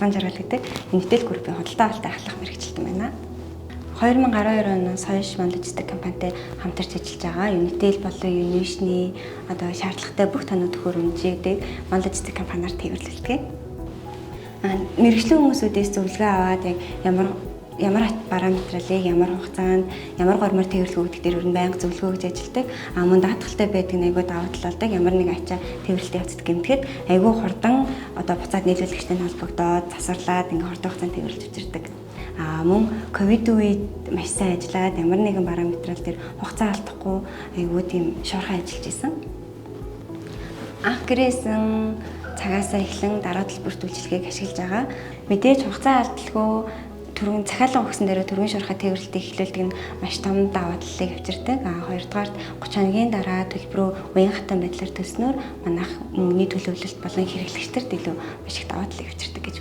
хулгайн жаргал гэдэг Unitel Group-ийн худалдаа авалт ахлах мэргэжилтэн байна. 2012 оноос хойш логистик компанитай хамтарч ажиллаж байгаа. Unitel болон Univision-ийн одоо шаардлагатай бүх тоног төхөөрөмжийг логистик компаниар тээвэрлүүлдэг. Мэргэжлийн хүмүүсүүдээс зөвлөгөө аваад яг ямар параметрлыг ямар хугацаанд ямар гормоор тээвэрлэх гэдэг дээр өрн байнга зөвлөгөө өгж ажилладаг. Мөн даатгалтай байдаг нэг даваа талдаг ямар нэг ачаа тээвэрлэлт явцдаг гэмтэхэд айгүй хурдан одоо буцаад нийлүүлэгчтэй холбогдоод засварлаад ингээ хурдан хугацаанд тээвэрлж өчирдэг. Мөн ковид үед маш сайн ажиллаад ямар нэгэн параметрал дээр хугацаа алдахгүй айгүй тийм шуурхай ажиллаж исэн. Анх гэрээсэн цагаасаа эхлэн дараа төлбөрт үйлчилгээг ашиглаж байгаа. Мэдээж хугацаа алдалгүй түрүүн захиалга өгсөн дээр түрүүн шуурхай тээвэрлэлтийг эхлүүлдэг нь маш том даваа талыг авчирдаг. Хоёрдугаарт 30 хоногийн дараа төлбөрөө уян хатан байдлаар төлснөөр манайх мөнгөний төлөвлөлт болон хэрэглэгчдэрт илүү маш их даваа талыг авчирдаг гэж